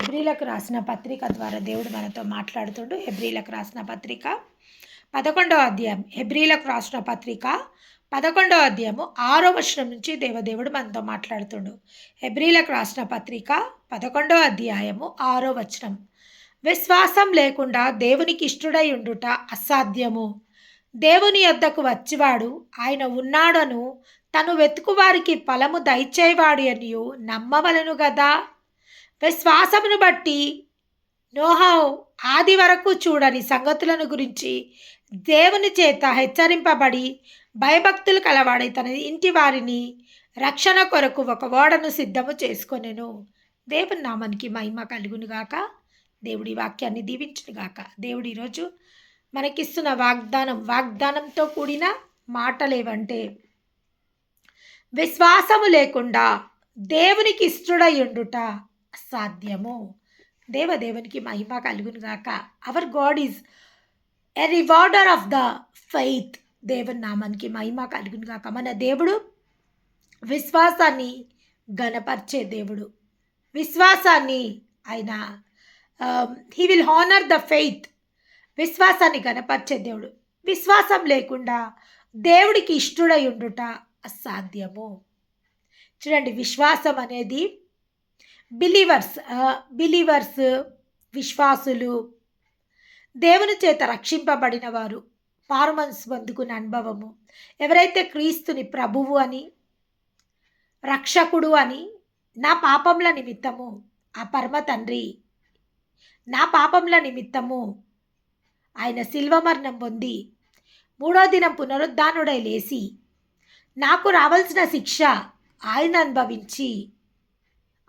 హెబ్రీలకు రాసిన పత్రిక ద్వారా దేవుడు మనతో మాట్లాడుతుండు. హెబ్రీలకు రాసిన పత్రిక 11వ అధ్యాయం. హెబ్రీలకు రాసిన పత్రిక 11వ అధ్యాయము 6వ వచనం నుంచి దేవుడు మనతో మాట్లాడుతుండు. హెబ్రీలకు రాసిన పత్రిక 11వ అధ్యాయము 6వ వచనం. విశ్వాసం లేకుండా దేవునికి ఇష్టడై ఉండుట అసాధ్యము. దేవుని యొద్దకు వచ్చివాడు ఆయన ఉన్నాడను తను వెతుకువారికి ఫలము దయచేవాడు అనియు నమ్మవలను గదా. విశ్వాసమును బట్టి నోహా ఆది వరకు చూడని సంగతులను గురించి దేవుని చేత హెచ్చరింపబడి భయభక్తులు కలవాడై తన ఇంటి వారిని రక్షణ కొరకు ఒక ఓడను సిద్ధము చేసుకొనెను. దేవుని నామానికి మహిమ కలుగునుగాక. దేవుడి వాక్యాన్ని దీవించునుగాక. దేవుడు ఈరోజు మనకిస్తున్న వాగ్దానంతో కూడిన మాటలేవంటే, విశ్వాసము లేకుండా దేవునికి ఇష్టడై ఉండుట అసాధ్యము. దేవునికి మహిమ కలుగునుగాక. Hour God is a rewarder of the faith. దేవుని నామానికి మహిమ కలుగునుగాక. మన దేవుడు విశ్వాసాన్ని గణపరిచే దేవుడు. విశ్వాసాన్ని ఆయన he will honour the faith. విశ్వాసాన్ని గణపరిచే దేవుడు. విశ్వాసం లేకుండా దేవుడికి ఇష్టడై ఉండుట అసాధ్యము. చూడండి, విశ్వాసం అనేది బిలీవర్స్ విశ్వాసులు, దేవుని చేత రక్షింపబడిన వారు, మారుమనసు పొందుకున్న అనుభవము, ఎవరైతే క్రీస్తుని ప్రభువు అని రక్షకుడు అని నా పాపముల నిమిత్తము ఆ పరమ తండ్రి నా పాపముల నిమిత్తము ఆయన శిల్వ మరణం పొంది 3వ దినం పునరుద్ధానుడై లేచి నాకు రావాల్సిన శిక్ష ఆయన అనుభవించి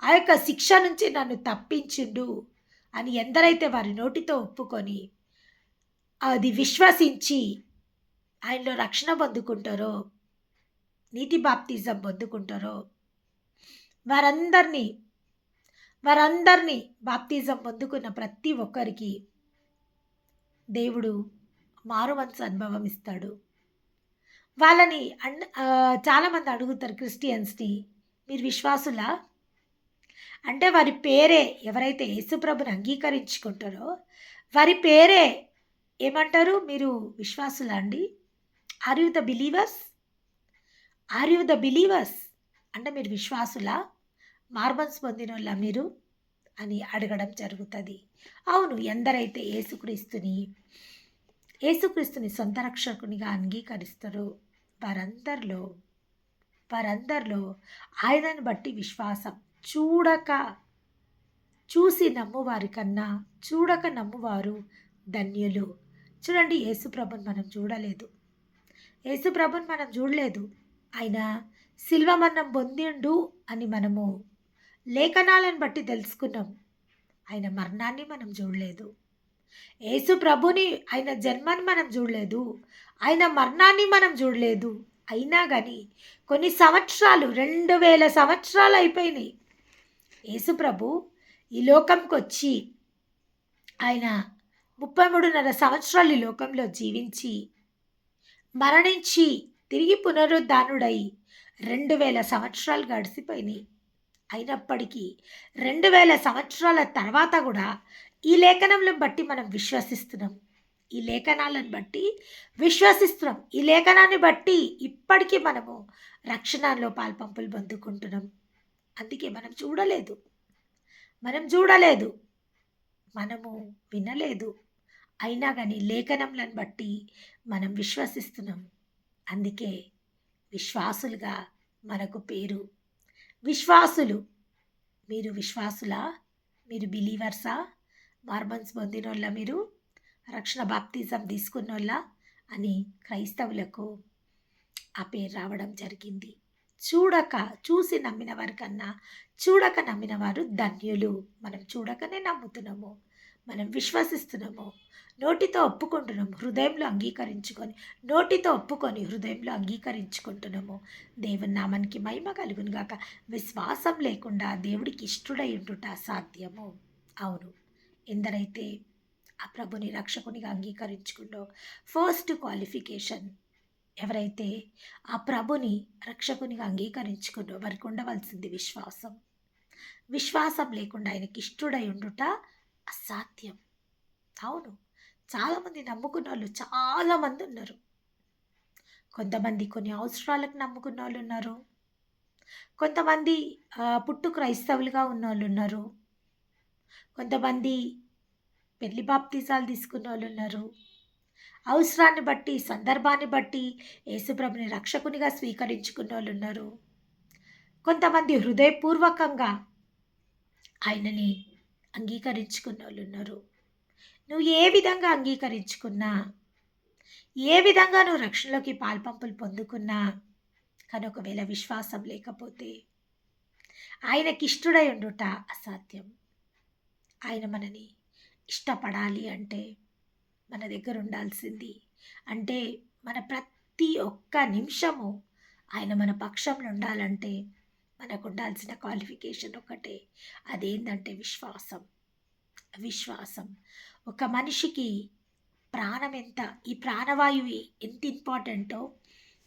ఆ యొక్క శిక్ష నుంచి నన్ను తప్పించిండు అని ఎందరైతే వారి నోటితో ఒప్పుకొని అది విశ్వసించి ఆయనలో రక్షణ పొందుకుంటారో, నీటి బాప్తిజం పొందుకుంటారో, వారందరినీ బాప్తిజం పొందుకున్న ప్రతి ఒక్కరికి దేవుడు మారు మనసు అనుభవం ఇస్తాడు. వాళ్ళని చాలామంది అడుగుతారు క్రిస్టియన్స్ని, మీరు విశ్వాసులా అంటే వారి పేరే, ఎవరైతే యేసుప్రభుని అంగీకరించుకుంటారో వారి పేరే ఏమంటారు, మీరు విశ్వాసులా అండి? ఆర్ యు ద బిలీవర్స్ అంటే మీరు విశ్వాసులా, మార్మన్స్ పొందిన వాళ్ళ మీరు అని అడగడం జరుగుతుంది. అవును, ఎందరైతే యేసుక్రీస్తుని సొంత రక్షకునిగా అంగీకరిస్తారో వారందరిలో ఆయనను బట్టి విశ్వాసం చూసి నమ్మువారి కన్నా చూడక నమ్మువారు ధన్యులు. చూడండి, యేసుప్రభుని మనం చూడలేదు. ఆయన శిల్వ మరణం పొందిండు అని మనము లేఖనాలను బట్టి తెలుసుకున్నాం. ఆయన మరణాన్ని మనం చూడలేదు. యేసు ప్రభుని ఆయన జన్మని మనం చూడలేదు. ఆయన మరణాన్ని మనం చూడలేదు. అయినా కానీ కొన్ని సంవత్సరాలు 2000 సంవత్సరాలు అయిపోయినాయి. యేసు ప్రభు ఈ లోకంకి వచ్చి ఆయన 33.5 సంవత్సరాలు ఈ లోకంలో జీవించి మరణించి తిరిగి పునరుద్ధానుడై 2000 సంవత్సరాలు గడిచిపోయినాయి. అయినప్పటికీ 2000 సంవత్సరాల తర్వాత కూడా ఈ లేఖనాలను బట్టి మనం విశ్వసిస్తున్నాం. ఈ లేఖనాన్ని బట్టి ఇప్పటికీ మనము రక్షణలో పాల్పంపులు పొందుకుంటున్నాం. అందుకే మనం చూడలేదు, మనము వినలేదు. అయినా కానీ లేఖనములను బట్టి మనం విశ్వసిస్తున్నాం. అందుకే విశ్వాసులుగా మనకు పేరు. విశ్వాసులు, మీరు విశ్వాసులా? మీరు బిలీవర్సా? మార్మన్స్ పొందినోళ్ళ, మీరు రక్షణ బాప్తిజం తీసుకున్నోళ్ళ అని క్రైస్తవులకు ఆ పేరు రావడం జరిగింది. చూసి నమ్మిన వారి కన్నా చూడక నమ్మిన వారు ధన్యులు. మనం చూడకనే నమ్ముతున్నాము, మనం విశ్వసిస్తున్నాము, నోటితో ఒప్పుకుంటున్నాము, హృదయంలో అంగీకరించుకుంటున్నాము. దేవుని నామానికి మహిమ కలుగునుగాక. విశ్వాసం లేకుండా దేవుడికి ఇష్టడై ఉండుట అసాధ్యము. అవును, ఎందరైతే ఆ ప్రభుని రక్షకునిగా అంగీకరించుకుంటో ఫస్ట్ క్వాలిఫికేషన్, ఎవరైతే ఆ ప్రభుని రక్షకునిగా అంగీకరించుకుంటో వారికి ఉండవలసింది విశ్వాసం. విశ్వాసం లేకుండా ఆయనకి ఇష్టడై ఉండుట అసాధ్యం. అవును. చాలామంది నమ్ముకున్న వాళ్ళు చాలామంది ఉన్నారు. కొంతమంది కొన్ని అవసరాలకు నమ్ముకున్న వాళ్ళు ఉన్నారు. కొంతమంది పుట్టు క్రైస్తవులుగా ఉన్నోళ్ళు ఉన్నారు. కొంతమంది పెళ్లి బాప్తిసాలు తీసుకున్న వాళ్ళు ఉన్నారు. అవసరాన్ని బట్టి, సందర్భాన్ని బట్టి యేసుప్రభుని రక్షకునిగా స్వీకరించుకున్న వాళ్ళు ఉన్నారు. కొంతమంది హృదయపూర్వకంగా ఆయనని అంగీకరించుకున్న వాళ్ళు ఉన్నారు. నువ్వు ఏ విధంగా అంగీకరించుకున్నా, ఏ విధంగా నువ్వు రక్షణలోకి పాల్పంపులు పొందుకున్నా, కానీ ఒకవేళ విశ్వాసం లేకపోతే ఆయనకి ఇష్టడై ఉండుట అసాధ్యం. ఆయన మనని ఇష్టపడాలి అంటే మన దగ్గర ఉండాల్సింది, అంటే మన ప్రతి ఒక్క నిమిషము ఆయన మన పక్షంలో ఉండాలంటే మనకు ఉండాల్సిన క్వాలిఫికేషన్ ఒకటే. అదేంటంటే విశ్వాసం. విశ్వాసం. ఒక మనిషికి ప్రాణం ఎంత, ఈ ప్రాణవాయువు ఎంత ఇంపార్టెంటో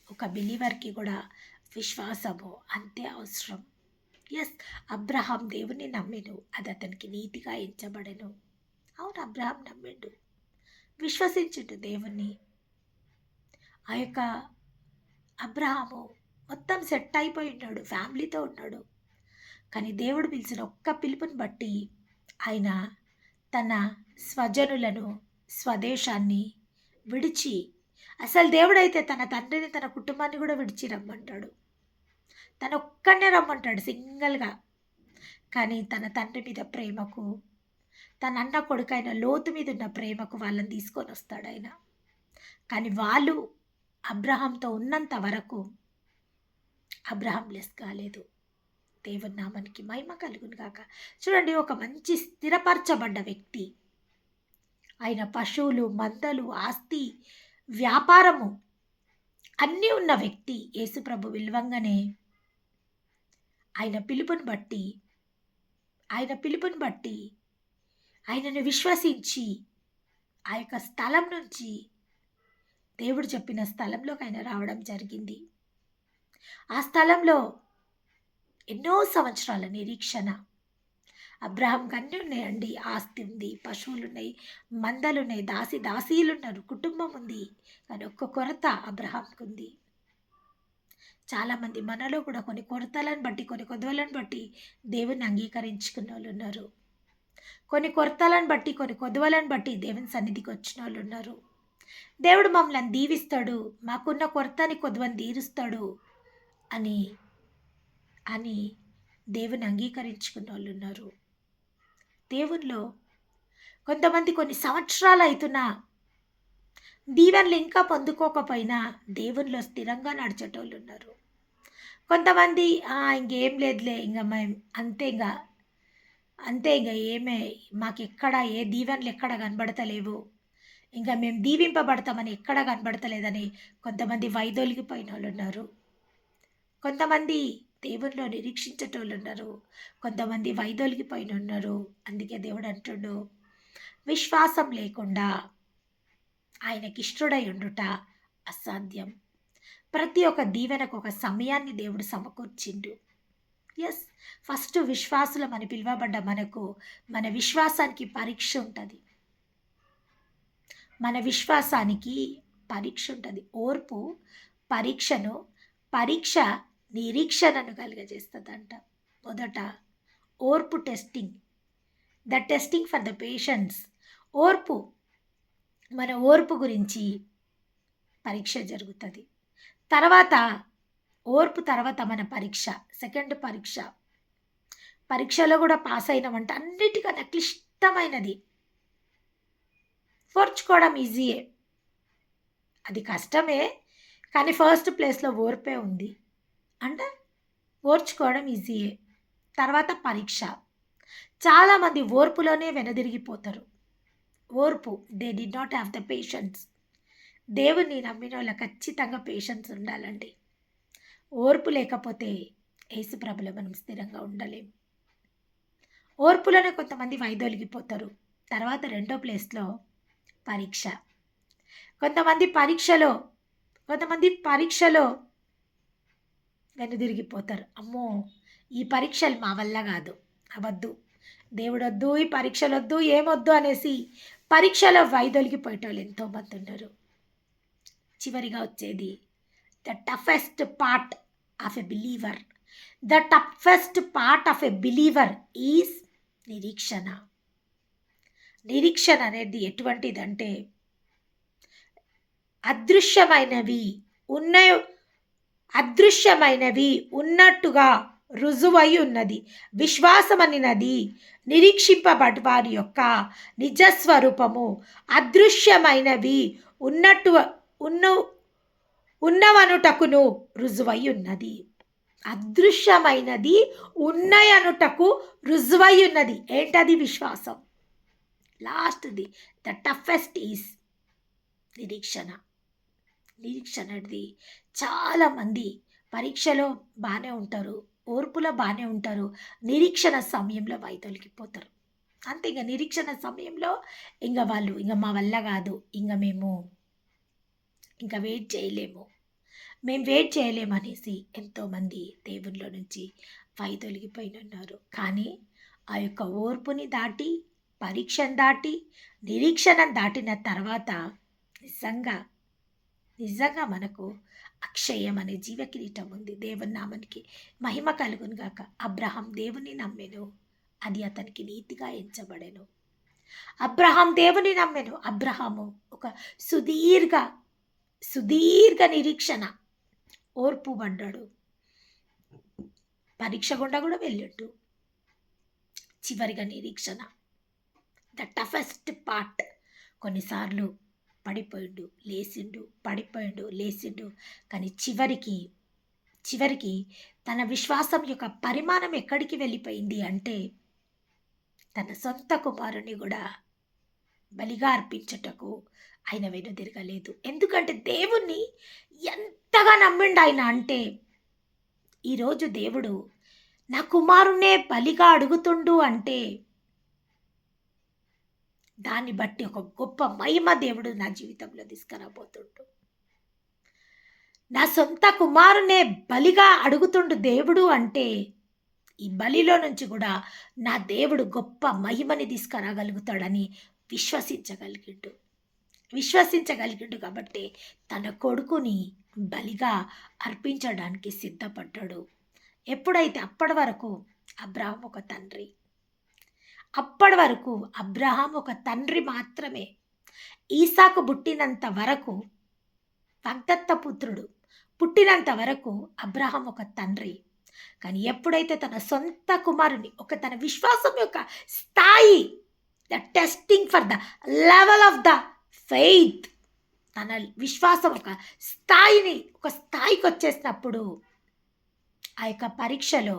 ఒక బిలీవర్కి కూడా విశ్వాసము అంతే అవసరం. ఎస్, అబ్రహాం దేవుని నమ్మిను, అది అతనికి నీతిగా ఎంచబడెను. అవును, అబ్రహాం నమ్మిండు, విశ్వసించుడు దేవుణ్ణి. ఆ యొక్క అబ్రహాము మొత్తం సెట్ అయిపోయి ఉన్నాడు, ఫ్యామిలీతో ఉన్నాడు. కానీ దేవుడు పిలిచిన ఒక్క పిలుపుని బట్టి ఆయన తన స్వజనులను, స్వదేశాన్ని విడిచి, అసలు దేవుడైతే తన తండ్రిని, తన కుటుంబాన్ని కూడా విడిచి రమ్మంటాడు. తన ఒక్కనే రమ్మంటాడు సింగిల్గా. కానీ తన తండ్రి మీద ప్రేమకు, తన అన్న కొడుకైన లోతు మీద ఉన్న ప్రేమకు వాళ్ళని తీసుకొని వస్తాడు ఆయన. కానీ వాళ్ళు అబ్రహాంతో ఉన్నంత వరకు అబ్రహాం లెస్ కాలేదు. దేవుని నామానికి మహిమ కలుగును గాక. చూడండి, ఒక మంచి స్థిరపరచబడ్డ వ్యక్తి, ఆయన పశువులు, మందలు, ఆస్తి, వ్యాపారము అన్నీ ఉన్న వ్యక్తి యేసుప్రభు విలువంగానే ఆయన పిలుపుని బట్టి ఆయనను విశ్వసించి ఆ యొక్క స్థలం నుంచి దేవుడు చెప్పిన స్థలంలోకి ఆయన రావడం జరిగింది. ఆ స్థలంలో ఎన్నో సంవత్సరాల నిరీక్షణ. అబ్రహాంకి అన్నీ ఉన్నాయండి, ఆస్తి ఉంది, పశువులు ఉన్నాయి, మందలు ఉన్నాయి, దాసీలు ఉన్నారు, కుటుంబం ఉంది. కానీ ఒక్క కొరత అబ్రహాంకి ఉంది. చాలామంది మనలో కూడా కొన్ని కొరతలను బట్టి, కొన్ని కొదవలను బట్టి దేవుని అంగీకరించుకున్న వాళ్ళు ఉన్నారు. కొన్ని కొరతలను బట్టి, కొన్ని కొదవలను బట్టి దేవుని సన్నిధికి వచ్చిన వాళ్ళు ఉన్నారు. దేవుడు మమ్మల్ని దీవిస్తాడు, మాకున్న కొరతని కొదవని తీరుస్తాడు అని అని దేవుని అంగీకరించుకున్న వాళ్ళు ఉన్నారు. దేవునిలో కొంతమంది కొన్ని సంవత్సరాలు అవుతున్నా దీవెనలు ఇంకా పొందుకోకపోయినా దేవునిలో స్థిరంగా నడిచేటోళ్ళు ఉన్నారు. కొంతమంది ఇంకేం లేదులే, ఇంకా మేము అంతే ఇంకా ఏమే మాకు ఎక్కడ ఏ దీవెనలు ఎక్కడ కనబడతలేవు, ఇంకా మేము దీవింపబడతామని ఎక్కడ కనబడతలేదని కొంతమంది వైదొలిగిపోయిన వాళ్ళు ఉన్నారు. కొంతమంది దేవునిలో నిరీక్షించేటోళ్ళు ఉన్నారు, కొంతమంది వైదొలిగిపోయిన ఉన్నారు. అందుకే దేవుడు అంటుడు, విశ్వాసం లేకుండా ఆయనకి ఇష్టడై ఉండుట అసాధ్యం. ప్రతి ఒక్క దీవెనకు ఒక సమయాన్ని దేవుడు సమకూర్చిండు. ఎస్, ఫస్ట్ విశ్వాసులం అని పిలువబడ్డ మనకు మన విశ్వాసానికి పరీక్ష ఉంటుంది. మన విశ్వాసానికి పరీక్ష ఉంటుంది. ఓర్పు పరీక్ష నిరీక్షణను కలుగజేస్తుందంట. మొదట ఓర్పు testing, the testing for the patience. మన ఓర్పు గురించి పరీక్ష జరుగుతుంది. ఓర్పు తర్వాత మన పరీక్ష, సెకండ్ పరీక్షలో కూడా పాస్ అయినామంటే అన్నిటికన్నా క్లిష్టమైనది. ఓర్చుకోవడం ఈజీయే, అది కష్టమే, కానీ ఫస్ట్ ప్లేస్లో ఓర్పే ఉంది అంటే ఓర్చుకోవడం ఈజీయే. తర్వాత పరీక్ష. చాలామంది ఓర్పులోనే వెనుదిరిగిపోతారు. ఓర్పు, they did not have the patience. దేవుని నమ్మిన వాళ్ళ ఖచ్చితంగా పేషెన్స్ ఉండాలండి. ఓర్పు లేకపోతే యేసుప్రభులో మనం స్థిరంగా ఉండలేం. ఓర్పులోనే కొంతమంది వైదొలిగిపోతారు. తర్వాత రెండో ప్లేస్లో పరీక్ష. కొంతమంది పరీక్షలో వెనుదిరిగిపోతారు. అమ్మో, ఈ పరీక్షలు మా వల్ల కాదు, వద్దు, దేవుడు వద్దు, ఈ పరీక్షలు వద్దు, ఏమొద్దు అనేసి పరీక్షలో వైదొలిగిపోయేటోళ్ళు ఎంతోమంది ఉన్నారు. చివరిగా వచ్చేది the toughest part of a believer. The toughest part of a believer is నిరీక్షణ. నిరీక్షణ అనేది ఎటువంటిదంటే అదృశ్యమైనవి ఉన్నట్టుగా రుజువై ఉన్నది. విశ్వాసమనినది నిరీక్షింపబడి వారి యొక్క నిజస్వరూపము అదృశ్యమైనవి ఉన్నవనుటకును రుజువై ఉన్నది. అదృశ్యమైనది ఉన్నయనుటకు రుజువై ఉన్నది. ఏంటది? విశ్వాసం. లాస్ట్ది ద టఫెస్ట్ ఈజ్ నిరీక్షణ. నిరీక్షణ అనేది చాలామంది పరీక్షలో బాగానే ఉంటారు, ఓర్పులో బాగానే ఉంటారు, నిరీక్షణ సమయంలో వైదొలిగిపోతారు. అంతే. ఇంకా నిరీక్షణ సమయంలో వాళ్ళు మా వల్ల కాదు, మేము వెయిట్ చేయలేము, వెయిట్ చేయలేమనేసి ఎంతోమంది దేవుళ్ళ నుంచి వైదొలిగిపోయిన ఉన్నారు. కానీ ఆ యొక్క ఓర్పుని దాటి, పరీక్షను దాటి, నిరీక్షణను దాటిన తర్వాత నిజంగా మనకు అక్షయం అనే జీవకిరీటం ఉంది. దేవుని నామానికి మహిమ కలుగును గాక. అబ్రహాం దేవుని నమ్మెను, అది అతనికి నీతిగా ఎంచబడెను. అబ్రహాం దేవుని నమ్మెను. అబ్రహాము ఒక సుదీర్ఘ నిరీక్షణ, ఓర్పు పడ్డాడు. పరీక్ష గుండా కూడా వెళ్ళిండు. చివరిగా నిరీక్షణ ద టఫెస్ట్ పార్ట్. కొన్నిసార్లు పడిపోయిండు, లేచిండు, పడిపోయిండు, లేచిండు. కానీ చివరికి తన విశ్వాసం యొక్క పరిమాణం ఎక్కడికి వెళ్ళిపోయింది అంటే తన సొంత కుమారుని కూడా బలిగా అర్పించుటకు ఆయన వెనుదిరగలేదు. ఎందుకంటే దేవుణ్ణి ఎంతగా నమ్మిండు ఆయన అంటే, ఈరోజు దేవుడు నా కుమారుణ్ణే బలిగా అడుగుతుండు అంటే దాన్ని బట్టి ఒక గొప్ప మహిమ దేవుడు నా జీవితంలో తీసుకురాబోతుండు. నా సొంత కుమారునే బలిగా అడుగుతుండు దేవుడు అంటే ఈ బలిలో నుంచి కూడా నా దేవుడు గొప్ప మహిమని తీసుకురాగలుగుతాడని విశ్వసించగలిగిండు కాబట్టి తన కొడుకుని బలిగా అర్పించడానికి సిద్ధపడ్డాడు. ఎప్పుడైతే అప్పటి వరకు అబ్రహాం ఒక తండ్రి మాత్రమే. ఈసాకు పుట్టినంత వరకు, వాగ్దత్త పుత్రుడు పుట్టినంత వరకు అబ్రహాం ఒక తండ్రి. కానీ ఎప్పుడైతే తన సొంత కుమారుని తన విశ్వాసం యొక్క స్థాయి, the testing for the level of the faith, తన విశ్వాసం ఒక స్థాయికి వచ్చేసినప్పుడు ఆ యొక్క పరీక్షలో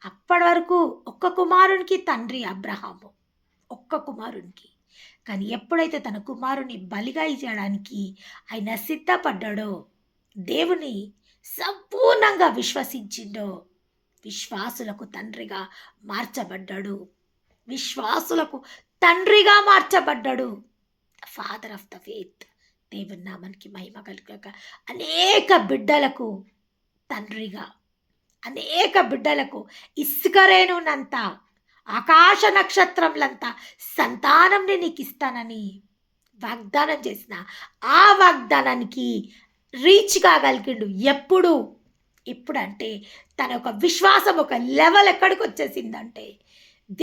అప్పటి వరకు ఒక్క కుమారునికి తండ్రి అబ్రహాము, ఒక్క కుమారునికి. కానీ ఎప్పుడైతే తన కుమారుని బలిగా ఇవ్వడానికి ఆయన సిద్ధపడ్డాడో, దేవుని సంపూర్ణంగా విశ్వసించిండో, విశ్వాసులకు తండ్రిగా మార్చబడ్డాడు. Father of the faith. దేవుని నామానికి మహిమ కలుగాక. అనేక బిడ్డలకు తండ్రిగా, అనేక బిడ్డలకు ఇసుకరేణునంత, ఆకాశ నక్షత్రంలంతా సంతానంని నీకు ఇస్తానని వాగ్దానం చేసిన ఆ వాగ్దానానికి రీచ్ కాగలిగిండు. ఎప్పుడంటే తన ఒక విశ్వాసం ఒక లెవెల్ ఎక్కడికి వచ్చేసిందంటే,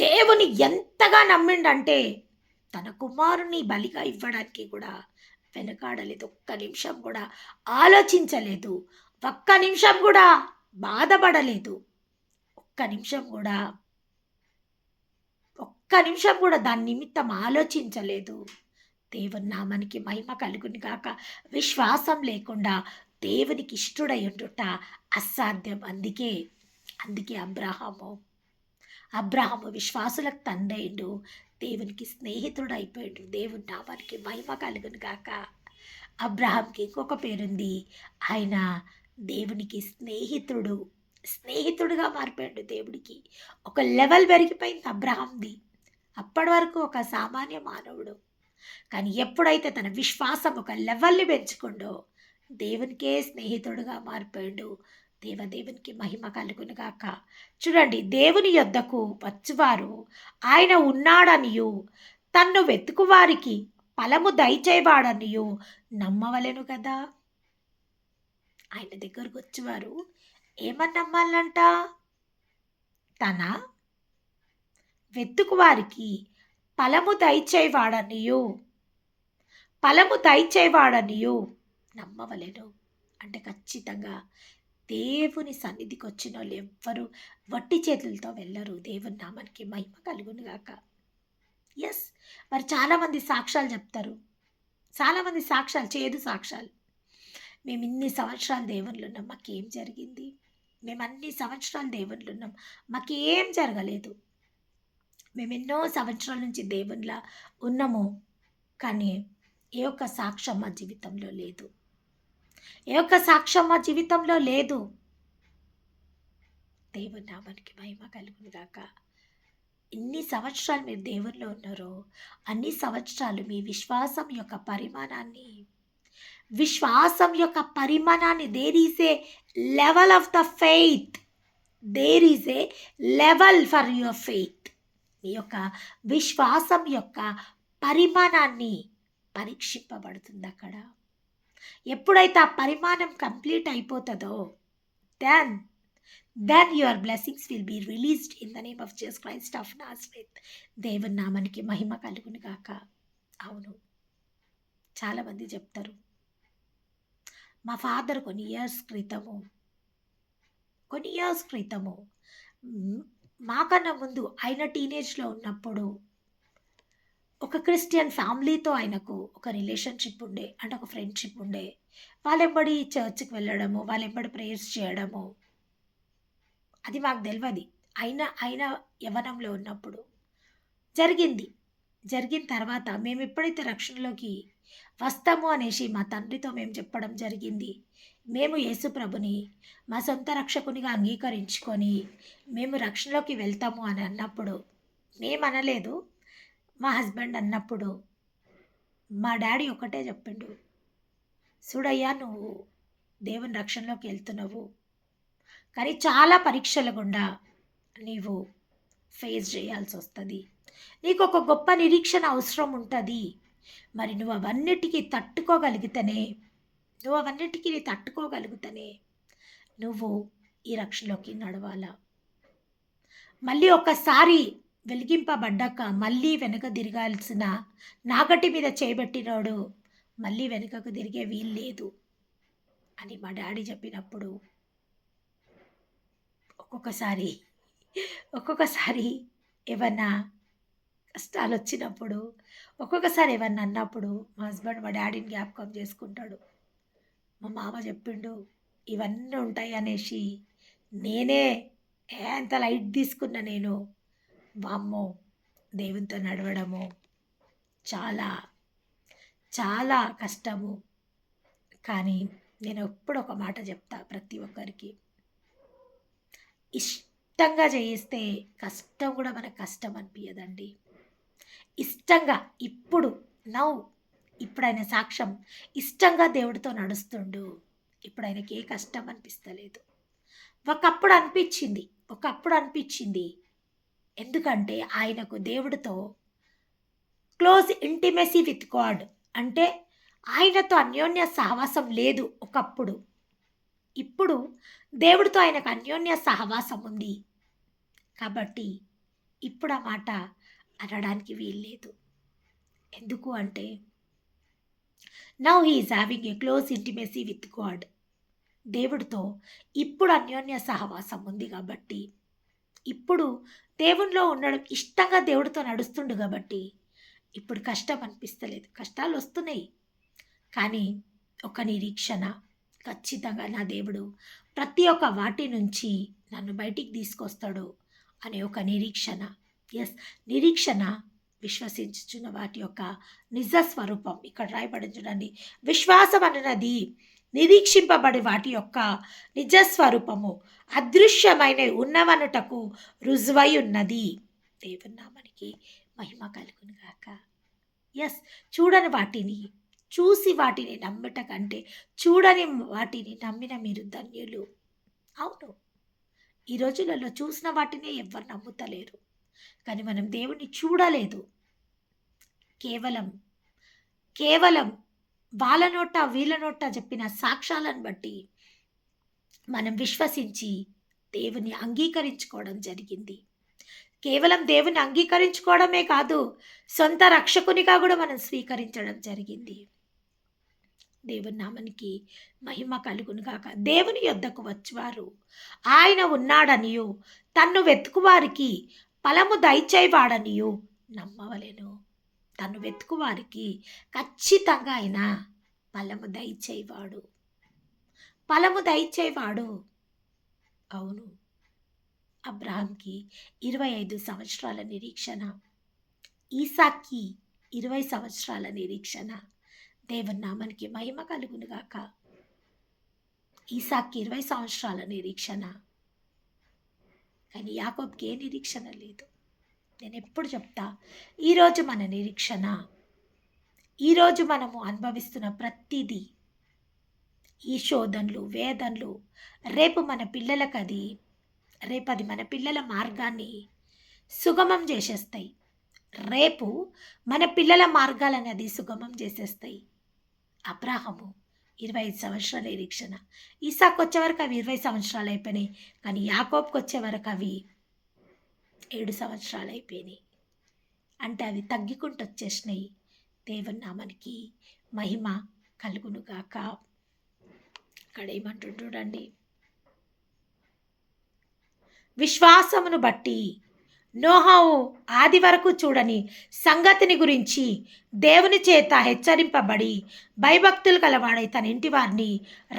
దేవుని ఎంతగా నమ్మిండంటే తన కుమారుని బలిగా ఇవ్వడానికి కూడా వెనకాడలేదు. ఒక్క నిమిషం కూడా ఆలోచించలేదు, ఒక్క నిమిషం కూడా బాధపడలేదు, ఒక్క నిమిషం కూడా దాని నిమిత్తం ఆలోచించలేదు. దేవుని నామానికి మహిమ కలుగును గాక. విశ్వాసం లేకుండా దేవునికి ఇష్టడై ఉండుట అసాధ్యం. అందుకే అబ్రహాము విశ్వాసులకు తండ్రైండు, దేవునికి స్నేహితుడు అయిపోయాడు. దేవుని నామానికి మహిమ కలుగును గాక. అబ్రహాంకి ఇంకొక పేరుంది, ఆయన దేవునికి స్నేహితుడుగా మారిపోయాడు. దేవుడికి ఒక లెవెల్ పెరిగిపోయింది అబ్రహాంది. అప్పటి వరకు ఒక సామాన్య మానవుడు. కానీ ఎప్పుడైతే తన విశ్వాసం ఒక లెవెల్ని పెంచుకుండో దేవునికే స్నేహితుడుగా మారిపోయాడు. దేవదేవునికి మహిమ కలుగును గాక. చూడండి, దేవుని యొద్దకు వచ్చువారు ఆయన ఉన్నాడనియు తన్ను వెతుకువారికి ఫలము దయచేవాడనియు నమ్మవలెను కదా. ఆయన దగ్గరకు వచ్చేవారు ఏమని నమ్మాలంట? తన వెతుకువారికి ఫలము దయచేవాడనియు నమ్మవలెను. అంటే ఖచ్చితంగా దేవుని సన్నిధికి వచ్చిన వాళ్ళు ఎవ్వరు వట్టి చేతులతో వెళ్ళరు. దేవుని నామానికి మహిమ కలుగును గాక. ఎస్, మరి చాలామంది సాక్ష్యాలు చెప్తారు, చాలామంది సాక్ష్యాలు, చేదు సాక్ష్యాలు. మేము ఇన్ని సంవత్సరాలు దేవుళ్ళు ఉన్నాం, మాకేం జరిగింది? మేము అన్ని సంవత్సరాలు దేవుళ్ళు ఉన్నాం, మాకేం జరగలేదు. మేము ఎన్నో సంవత్సరాల నుంచి దేవుళ్ళ ఉన్నాము, కానీ ఏ ఒక్క సాక్ష్యం మా జీవితంలో లేదు. దేవుని నామానికి మహిమ కలుగును గాక. ఎన్ని సంవత్సరాలు మీరు దేవుల్లో ఉన్నారో అన్ని సంవత్సరాలు మీ విశ్వాసం యొక్క పరిమాణాన్ని there is a level of the faith, there is a level for your faith. మీ యొక్క విశ్వాసం యొక్క పరిమాణాన్ని పరీక్షింపబడుతుంది అక్కడ. ఎప్పుడైతే ఆ పరిమాణం కంప్లీట్ అయిపోతుందో then your blessings will be released in the name of Jesus Christ of Nazareth. దేవుని నామానికి మహిమ కలుగును గాక. అవును, చాలామంది చెప్తారు, మా ఫాదర్ కొన్ని ఇయర్స్ క్రితము మాకన్నా ముందు ఆయన టీనేజ్లో ఉన్నప్పుడు ఒక క్రిస్టియన్ ఫ్యామిలీతో ఆయనకు ఒక రిలేషన్షిప్ ఉండే, అంటే ఒక ఫ్రెండ్షిప్ ఉండే. వాళ్ళెంబడి చర్చ్కి వెళ్ళడము, వాళ్ళెంబడి ప్రేయర్స్ చేయడము, అది మాకు తెలియదు. ఆయన యవ్వనంలో ఉన్నప్పుడు జరిగిన తర్వాత మేము ఎప్పుడైతే రక్షణలోకి వస్తాము అనేసి మా తండ్రితో మేము చెప్పడం జరిగింది. మేము యేసు ప్రభుని మా సొంత రక్షకునిగా అంగీకరించుకొని మేము రక్షణలోకి వెళ్తాము అని అన్నప్పుడు, మేము అనలేదు, మా హస్బెండ్ అన్నప్పుడు మా డాడీ ఒకటే చెప్పిండు, చూడయ్యా నువ్వు దేవుని రక్షణలోకి వెళ్తున్నావు, కానీ చాలా పరీక్షల గుండా నీవు ఫేస్ చేయాల్సి వస్తుంది, నీకు ఒక గొప్ప నిరీక్షణ అవసరం ఉంటుంది. మరి నువ్వు అవన్నిటికీ తట్టుకోగలిగితేనే నువ్వు ఈ రక్షణలోకి నడవాలా. మళ్ళీ ఒకసారి వెలిగింపబడ్డాక మళ్ళీ వెనక తిరగాల్సిన, నాగటి మీద చేయబెట్టినోడు మళ్ళీ వెనుకకు తిరిగే వీలు లేదు అని మా డాడీ చెప్పినప్పుడు ఒక్కొక్కసారి ఏమన్నా కష్టాలు వచ్చినప్పుడు, ఒక్కొక్కసారి ఏమన్నా అన్నప్పుడు మా హస్బెండ్ మా డాడీని జ్ఞాపకం చేసుకుంటాడు. మా మామ చెప్పిండు ఇవన్నీ ఉంటాయి అనేసి, నేనే ఎంత లైట్ తీసుకున్నా. నేను వామ్మో, దేవునితో నడవడము చాలా చాలా కష్టము. కానీ నేను ఎప్పుడు ఒక మాట చెప్తా ప్రతి ఒక్కరికి, ఇష్టంగా చేయిస్తే కష్టం కూడా మనకు కష్టం అనిపించదండి. ఇష్టంగా ఇప్పుడు ఆయన సాక్ష్యం ఇష్టంగా దేవుడితో నడుస్తుండు. ఇప్పుడు ఆయనకి ఏ కష్టం అనిపిస్తలేదు. ఒకప్పుడు అనిపించింది. ఎందుకంటే ఆయనకు దేవుడితో క్లోజ్ ఇంటిమెసీ విత్ గాడ్, అంటే ఆయనతో అన్యోన్య సహవాసం లేదు ఒకప్పుడు. ఇప్పుడు దేవుడితో ఆయనకు అన్యోన్య సహవాసం ఉంది కాబట్టి ఇప్పుడు ఆ మాట అనడానికి వీల్లేదు. ఎందుకు అంటే now he is having a close intimacy with God. దేవుడితో ఇప్పుడు అన్యోన్య సహవాసం ఉంది కాబట్టి, ఇప్పుడు దేవునిలో ఉండడం ఇష్టంగా దేవుడితో నడుస్తుండు కాబట్టి ఇప్పుడు కష్టం అనిపిస్తలేదు. కష్టాలు వస్తున్నాయి, కానీ ఒక నిరీక్షణ, ఖచ్చితంగా నా దేవుడు ప్రతి ఒక్క వాటి నుంచి నన్ను బయటికి తీసుకొస్తాడు అనే ఒక నిరీక్షణ. నిరీక్షణ విశ్వసించుచున్న వాటి యొక్క నిజ స్వరూపం. ఇక్కడ రాయబడి చూడండి, విశ్వాసం అన్నది నిరీక్షింపబడి వాటి యొక్క నిజస్వరూపము అదృశ్యమైన ఉన్నవనుటకు రుజువై ఉన్నది. దేవుని నామానికి మహిమ కలుగును గాక. చూడని వాటిని చూసి వాటిని నమ్మట కంటే చూడని వాటిని నమ్మిన మీరు ధన్యులు. అవును. ఈ రోజులలో చూసిన వాటినే ఎవ్వరు నమ్ముతలేరు. కానీ మనం దేవుడిని చూడలేదు. కేవలం, కేవలం వాళ్ళ నోట, వీళ్ళ నోట చెప్పిన సాక్ష్యాలను బట్టి మనం విశ్వసించి దేవుని అంగీకరించుకోవడం జరిగింది. కేవలం దేవుని అంగీకరించుకోవడమే కాదు, సొంత రక్షకునిగా గూడా మనం స్వీకరించడం జరిగింది. దేవుని నామానికి మహిమ కలుగును గాక. దేవుని యొద్దకు వచ్చువారు ఆయన ఉన్నాడనియు, తన్ను వెతుకువారికి ఫలము దయచేవాడనియు నమ్మవలెను. తన్ను వెతుకువారికి ఖచ్చితంగా ఆయన ఫలము దయచేవాడు. ఫలము దయచేవాడు. అవును. అబ్రాహాంకి 25 సంవత్సరాల నిరీక్షణ. ఈసాక్‌కి 20 సంవత్సరాల నిరీక్షణ. దేవుని నామానికి మహిమ కలుగును గాక. ఈసాక్‌కి 20 సంవత్సరాల నిరీక్షణ. కానీ యాకోబ్‌కి ఏ నిరీక్షణ లేదు. నేనెప్పుడు చెప్తా, ఈరోజు మన నిరీక్షణ, ఈరోజు మనము అనుభవిస్తున్న ప్రతీదీ, ఈ శోధనలు, వేదనలు రేపది మన పిల్లల మార్గాన్ని సుగమం చేసేస్తాయి. రేపు మన పిల్లల మార్గాలని అది సుగమం చేసేస్తాయి. అబ్రాహాము 25 సంవత్సరాల నిరీక్షణ. ఇస్సాకు వచ్చే వరకు అవి 20 సంవత్సరాలు అయిపోయినాయి. కానీ యాకోబ్కి వచ్చే వరకు అవి 7 సంవత్సరాలు అయిపోయినాయి. అంటే అవి తగ్గికుంటూ వచ్చేసినాయి. దేవుని నామానికి మహిమ కలుగును గాక. అక్కడ ఏమంటుండు చూడండి, విశ్వాసమును బట్టి నోహవు ఆది వరకు చూడని సంగతిని గురించి దేవుని చేత హెచ్చరింపబడి భయభక్తులు కలవాడై తన ఇంటి వారిని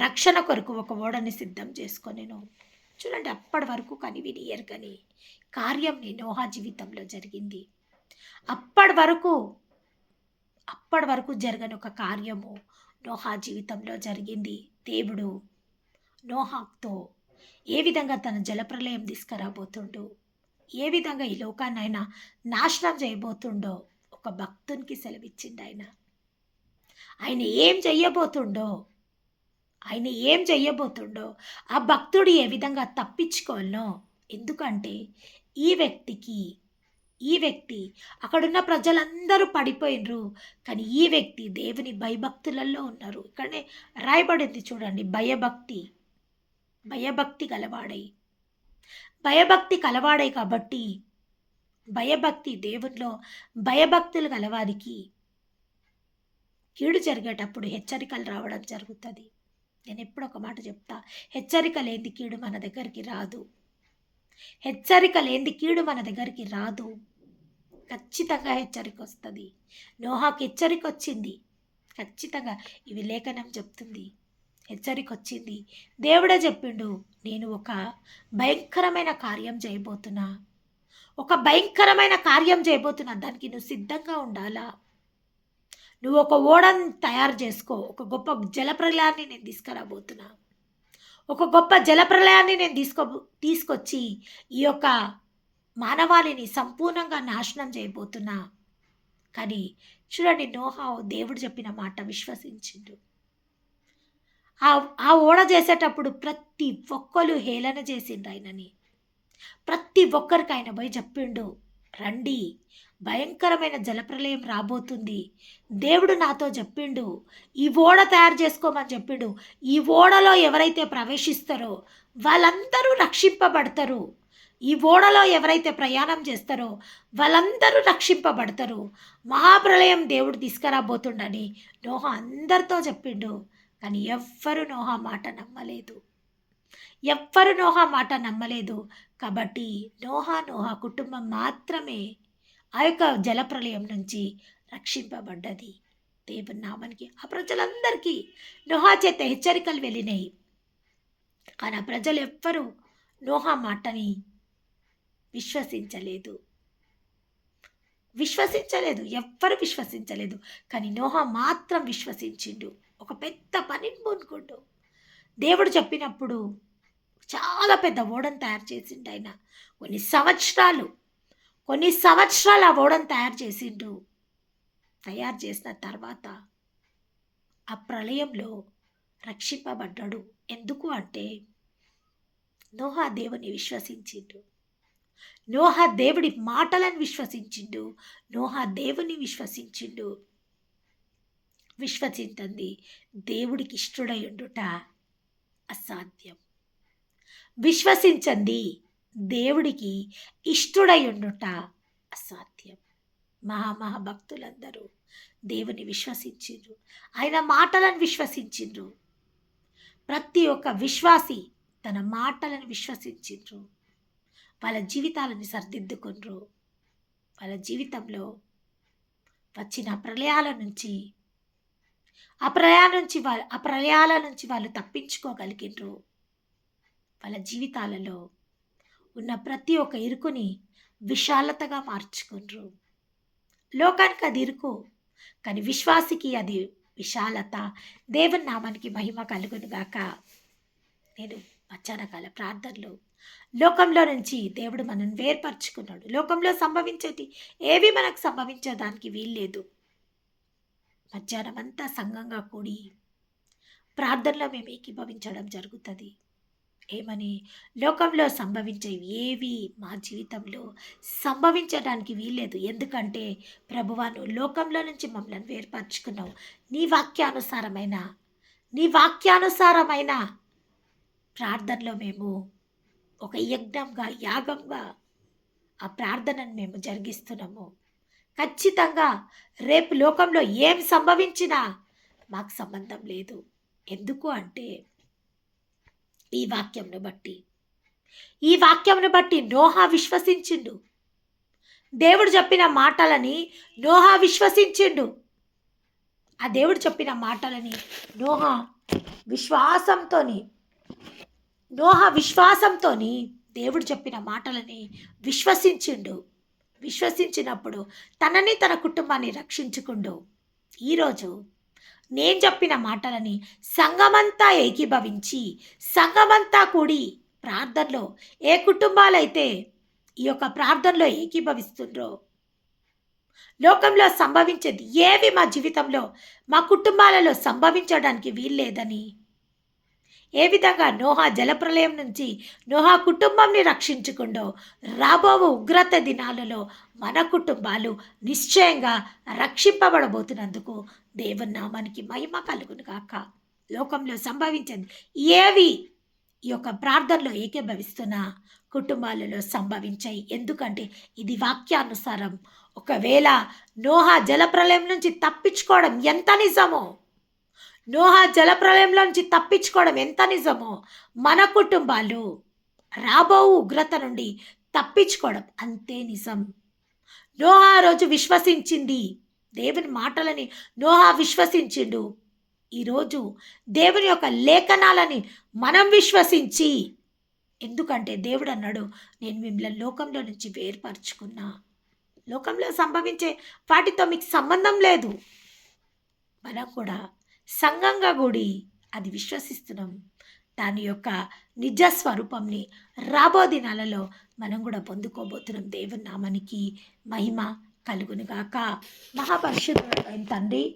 రక్షణ కొరకు ఒక ఓడని సిద్ధం చేసుకొనెను. చూడండి, అప్పటి వరకు కనివిని ఎరగని కార్యం నోహా జీవితంలో జరిగింది. అప్పటి వరకు జరగని ఒక కార్యము నోహా జీవితంలో జరిగింది. దేవుడు నోహాతో ఏ విధంగా తన జలప్రలయం తీసుకురాబోతుండో, ఏ విధంగా ఈ లోకాన్ని ఆయన నాశనం చేయబోతుండో ఒక భక్తునికి సెలవిచ్చిండు. ఆయన ఏం చెయ్యబోతుండో ఆ భక్తుడు ఏ విధంగా తప్పించుకోవాలనో. ఎందుకంటే ఈ వ్యక్తి అక్కడున్న ప్రజలందరూ పడిపోయినరు, కానీ ఈ వ్యక్తి దేవుని భయభక్తులలో ఉన్నారు. ఇక్కడనే రాయబడింది చూడండి, భయభక్తి కలవాడై కాబట్టి దేవునిలో భయభక్తులు గలవారికి కీడు జరిగేటప్పుడు హెచ్చరికలు రావడం జరుగుతుంది. నేను ఎప్పుడు ఒక మాట చెప్తా, హెచ్చరిక లేని కీడు మన దగ్గరికి రాదు. ఖచ్చితంగా హెచ్చరిక వస్తుంది. నోహాకి హెచ్చరిక వచ్చింది. ఖచ్చితంగా ఇవి లేఖనం చెప్తుంది. హెచ్చరిక వచ్చింది. దేవుడే చెప్పిండు, నేను ఒక భయంకరమైన కార్యం చేయబోతున్నా. దానికి నువ్వు సిద్ధంగా ఉండాలా. నువ్వు ఒక ఓడను తయారు చేసుకో. ఒక గొప్ప జలప్రలయాన్ని నేను తీసుకురాబోతున్నా. ఒక గొప్ప జలప్రలయాన్ని నేను తీసుకొచ్చి ఈ యొక్క మానవాళిని సంపూర్ణంగా నాశనం చేయబోతున్నా. కానీ చూడండి, నోహా దేవుడు చెప్పిన మాట విశ్వసించిండు. ఆ ఓడ చేసేటప్పుడు ప్రతి ఒక్కరు హేళన చేసిండు ఆయనని. ప్రతి ఒక్కరికి ఆయన పోయి చెప్పిండు, రండి, భయంకరమైన జలప్రలయం రాబోతుంది. దేవుడు నాతో చెప్పిండు, ఈ ఓడ తయారు చేసుకోమని చెప్పిండు. ఈ ఓడలో ఎవరైతే ప్రవేశిస్తారో వాళ్ళందరూ రక్షింపబడతారు. ఈ ఓడలో ఎవరైతే ప్రయాణం చేస్తారో వాళ్ళందరూ రక్షింపబడతారు. మహాప్రలయం దేవుడు తీసుకురాబోతుండని నోహా అందరితో చెప్పిండు. కానీ ఎవ్వరు నోహా మాట నమ్మలేదు. కాబట్టి నోహా కుటుంబం మాత్రమే ఆ యొక్క జలప్రలయం నుంచి రక్షింపబడ్డది. దేవుని నామానికి ఆ ప్రజలందరికీ నోహా చేత హెచ్చరికలు వెళ్ళినాయి. కానీ ఆ ప్రజలు ఎవ్వరూ నోహా మాటని విశ్వసించలేదు. ఎవ్వరు విశ్వసించలేదు. కానీ నోహా మాత్రం విశ్వసించిండు. ఒక పెద్ద పనిని పూనుకుంటూ దేవుడు చెప్పినప్పుడు చాలా పెద్ద ఓడను తయారు చేసిండు. ఆయన కొన్ని సంవత్సరాలు ఆ ఓడను తయారు చేసిన తర్వాత ఆ ప్రళయంలో రక్షింపబడ్డాడు. ఎందుకు అంటే నోహా దేవుని విశ్వసించిండు. నోహా దేవుడి మాటలను విశ్వసించిండు. నోహా దేవుని విశ్వసించిండు. విశ్వసించింది దేవుడికి ఇష్టడై ఉండుట అసాధ్యం. విశ్వసించండి దేవుడికి ఇష్టడై ఉండుట అసాధ్యం. మహాభక్తులందరూ దేవుని విశ్వసించిండ్రు. ఆయన మాటలను విశ్వసించిండ్రు. ప్రతి ఒక్క విశ్వాసి తన మాటలను విశ్వసించిండ్రు. వాళ్ళ జీవితాలను సరిదిద్దుకుండ్రు. వాళ్ళ జీవితంలో వచ్చిన ప్రళయాల నుంచి వాళ్ళు తప్పించుకోగలిగిండ్రు. వాళ్ళ జీవితాలలో ఉన్న ప్రతి ఒక్క ఇరుకుని విశాలతగా మార్చుకుండ్రు. లోకానికి అది ఇరుకు, కానీ విశ్వాసికి అది విశాలత. దేవుని నామానికి మహిమ కలుగునుగాక. నేను మధ్యాహ్నకాల ప్రార్థనలో లోకంలో నుంచి దేవుడు మనల్ని వేర్పరచుకున్నాడు. లోకంలో సంభవించేటి ఏవి మనకు సంభవించడానికి వీల్లేదు. మధ్యాహ్నం అంతా సంఘంగా కూడి ప్రార్థనలో మేము ఏకీభవించడం జరుగుతుంది. ఏమని? లోకంలో సంభవించేవి ఏవి మా జీవితంలో సంభవించడానికి వీల్లేదు. ఎందుకంటే ప్రభువా, నువ్వు లోకంలో నుంచి మమ్మల్ని వేర్పరచుకున్నావు. నీ వాక్యానుసారమైన ప్రార్థనలో మేము ఒక యాగంగా ఆ ప్రార్థనను మేము జరిగిస్తున్నాము. ఖచ్చితంగా రేపు లోకంలో ఏం సంభవించినా మాకు సంబంధం లేదు. ఎందుకు అంటే ఈ వాక్యంను బట్టి నోహా విశ్వసించిండు. దేవుడు చెప్పిన మాటలని నోహా విశ్వసించిండు. ఆ దేవుడు చెప్పిన మాటలని నోహా విశ్వాసంతోని దేవుడు చెప్పిన మాటలని విశ్వసించినప్పుడు తనని తన కుటుంబాన్ని రక్షించుకుండు. ఈరోజు నేను చెప్పిన మాటలని సంఘమంతా ఏకీభవించి, సంఘమంతా కూడి ప్రార్థనలో ఏ కుటుంబాలైతే ఈ యొక్క ప్రార్థనలో ఏకీభవిస్తుండ్రో, లోకంలో సంభవించేది ఏవి మా జీవితంలో మా కుటుంబాలలో సంభవించడానికి వీల్లేదని, ఏ విధంగా నోహా జలప్రలయం నుంచి నోహా కుటుంబంని రక్షించుకుండో, రాబో ఉగ్రత దినాలలో మన కుటుంబాలు నిశ్చయంగా రక్షింపబడబోతున్నందుకు దేవుని నామానికి మహిమ కలుగును గాక. లోకంలో సంభవించేది ఏవి ఈ యొక్క ప్రార్థనలో ఏకీభవిస్తున్న కుటుంబాలలో సంభవించాయి. ఎందుకంటే ఇది వాక్యానుసారం. ఒకవేళ నోహా జలప్రలయం నుంచి తప్పించుకోవడం ఎంత నిజమో, మన కుటుంబాలు రాబో ఉగ్రత నుండి తప్పించుకోవడం అంతే నిజం. నోహా రోజు విశ్వసించింది దేవుని మాటలని, నోహా విశ్వసించిండు. ఈరోజు దేవుని యొక్క లేఖనాలని మనం విశ్వసించి, ఎందుకంటే దేవుడు అన్నాడు, నేను మిమ్మల్ని లోకంలో నుంచి వేర్పరచుకున్నా. లోకంలో సంభవించే వాటితో మీకు సంబంధం లేదు. మనం కూడా సంఘంగా కూడి అది విశ్వసిస్తున్నాం. దాని యొక్క నిజ స్వరూపంని రాబో దినాలలో మనం కూడా పొందుకోబోతున్నాం. దేవుని నామానికి మహిమ కలుగునుగాక. మహాపరిశుద్ధుడైన తండ్రి,